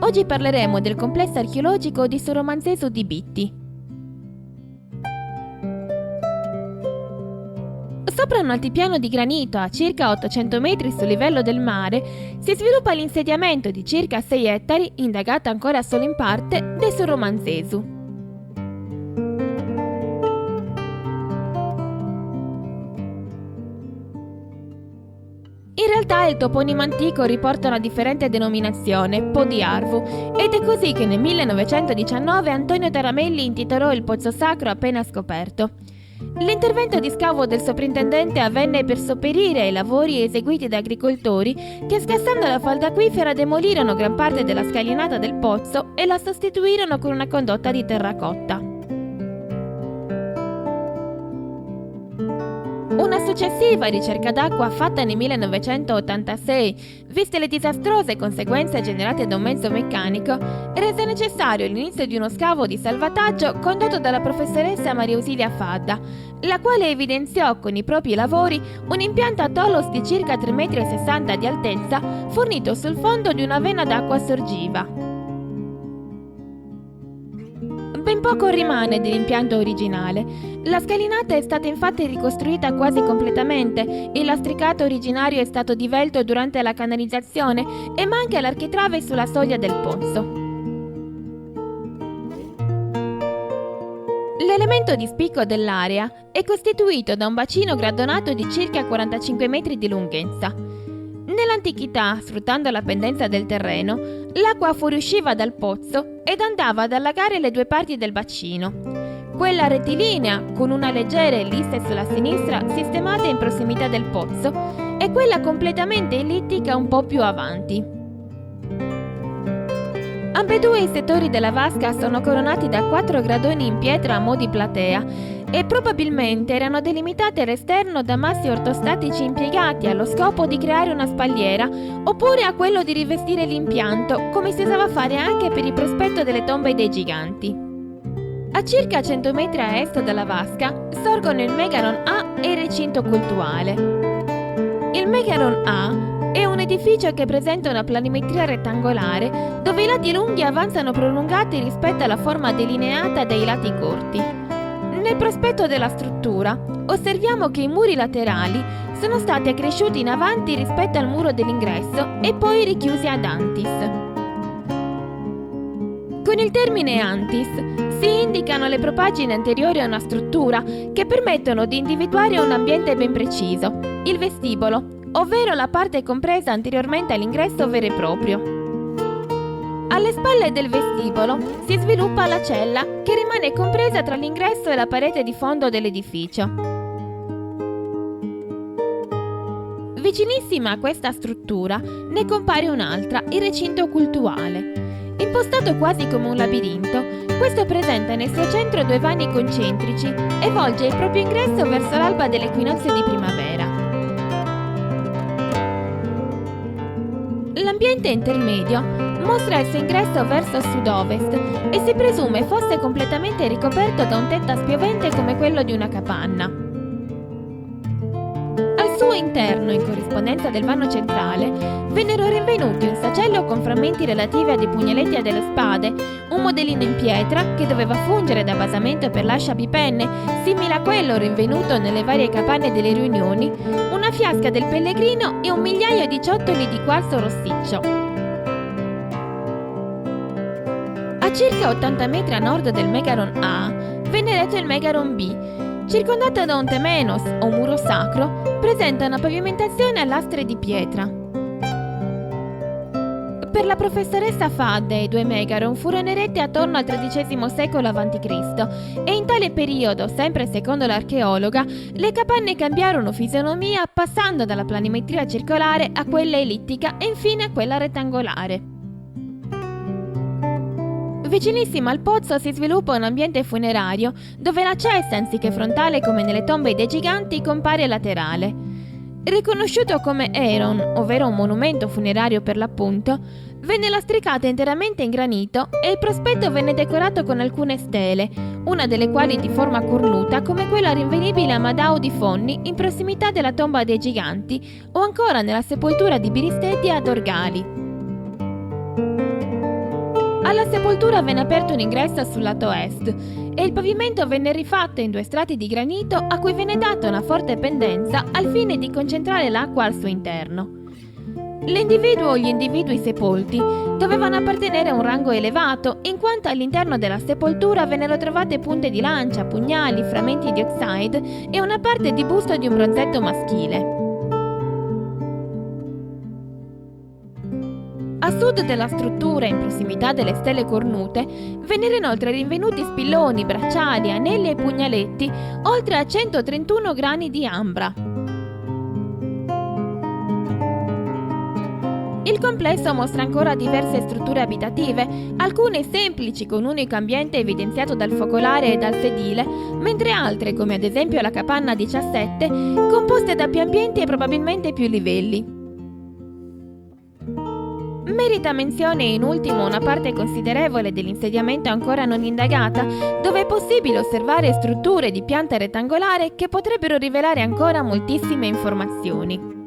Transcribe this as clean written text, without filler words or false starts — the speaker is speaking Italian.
Oggi parleremo del complesso archeologico di Soromanzesu di Bitti. Sopra un altipiano di granito a circa 800 metri sul livello del mare si sviluppa l'insediamento di circa 6 ettari, indagato ancora solo in parte, dei Soromanzesu. In realtà il toponimo antico riporta una differente denominazione, Po di Arvu, ed è così che nel 1919 Antonio Taramelli intitolò il pozzo sacro appena scoperto. L'intervento di scavo del soprintendente avvenne per sopperire ai lavori eseguiti da agricoltori che, scassando la falda acquifera, demolirono gran parte della scalinata del pozzo e la sostituirono con una condotta di terracotta. Una successiva ricerca d'acqua fatta nel 1986, viste le disastrose conseguenze generate da un mezzo meccanico, rese necessario l'inizio di uno scavo di salvataggio condotto dalla professoressa Maria Ausilia Fadda, la quale evidenziò con i propri lavori un impianto a tolos di circa 3,60 m di altezza, fornito sul fondo di una vena d'acqua sorgiva. Ben poco rimane dell'impianto originale. La scalinata è stata infatti ricostruita quasi completamente, il lastricato originario è stato divelto durante la canalizzazione e manca l'architrave sulla soglia del pozzo. L'elemento di spicco dell'area è costituito da un bacino gradonato di circa 45 metri di lunghezza. Nell'antichità, sfruttando la pendenza del terreno, l'acqua fuoriusciva dal pozzo ed andava ad allagare le due parti del bacino. Quella rettilinea, con una leggera ellisse sulla sinistra sistemata in prossimità del pozzo, e quella completamente ellittica un po' più avanti. Ambedue i settori della vasca sono coronati da 4 gradoni in pietra a mo' di platea e probabilmente erano delimitate all'esterno da massi ortostatici impiegati allo scopo di creare una spalliera oppure a quello di rivestire l'impianto, come si usava fare anche per il prospetto delle tombe dei giganti. A circa 100 metri a est dalla vasca sorgono il Megaron A e il recinto cultuale. Il Megaron A è un edificio che presenta una planimetria rettangolare dove i lati lunghi avanzano prolungati rispetto alla forma delineata dai lati corti. Nel prospetto della struttura osserviamo che i muri laterali sono stati accresciuti in avanti rispetto al muro dell'ingresso e poi richiusi ad antis. Con il termine antis si indicano le propaggini anteriori a una struttura che permettono di individuare un ambiente ben preciso, il vestibolo, ovvero la parte compresa anteriormente all'ingresso vero e proprio. Alle spalle del vestibolo si sviluppa la cella che rimane compresa tra l'ingresso e la parete di fondo dell'edificio. Vicinissima a questa struttura ne compare un'altra, il recinto cultuale. Impostato quasi come un labirinto, questo presenta nel suo centro 2 vani concentrici e volge il proprio ingresso verso l'alba dell'equinozio di primavera. L'ambiente intermedio mostra il suo ingresso verso sud-ovest e si presume fosse completamente ricoperto da un tetto a spiovente come quello di una capanna. Al suo interno, in corrispondenza del vano centrale, vennero rinvenuti un sacello con frammenti relativi a dei pugnaletti e delle spade, un modellino in pietra che doveva fungere da basamento per l'ascia bipenne, simile a quello rinvenuto nelle varie capanne delle riunioni, una fiasca del pellegrino e un migliaio di ciottoli di quarzo rossiccio. A circa 80 metri a nord del Megaron A venne eretto il Megaron B. Circondato da un temenos o muro sacro, presenta una pavimentazione a lastre di pietra. Per la professoressa Fadda i 2 Megaron furono eretti attorno al XIII secolo a.C. e in tale periodo, sempre secondo l'archeologa, le capanne cambiarono fisionomia passando dalla planimetria circolare a quella ellittica e infine a quella rettangolare. Vicinissimo al pozzo si sviluppa un ambiente funerario dove la cesta, anziché frontale come nelle tombe dei giganti, compare laterale. Riconosciuto come Eiron, ovvero un monumento funerario per l'appunto, venne lastricata interamente in granito e il prospetto venne decorato con alcune stele, una delle quali di forma cornuta come quella rinvenibile a Madao di Fonni in prossimità della tomba dei giganti o ancora nella sepoltura di Biristetti ad Orgali. Alla sepoltura venne aperto un ingresso sul lato est e il pavimento venne rifatto in 2 strati di granito a cui venne data una forte pendenza al fine di concentrare l'acqua al suo interno. L'individuo o gli individui sepolti dovevano appartenere a un rango elevato, in quanto all'interno della sepoltura vennero trovate punte di lancia, pugnali, frammenti di oxide e una parte di busto di un bronzetto maschile. A sud della struttura, in prossimità delle stelle cornute, vennero inoltre rinvenuti spilloni, bracciali, anelli e pugnaletti, oltre a 131 grani di ambra. Il complesso mostra ancora diverse strutture abitative, alcune semplici con un unico ambiente evidenziato dal focolare e dal sedile, mentre altre, come ad esempio la capanna 17, composte da più ambienti e probabilmente più livelli. Merita menzione in ultimo una parte considerevole dell'insediamento ancora non indagata, dove è possibile osservare strutture di pianta rettangolare che potrebbero rivelare ancora moltissime informazioni.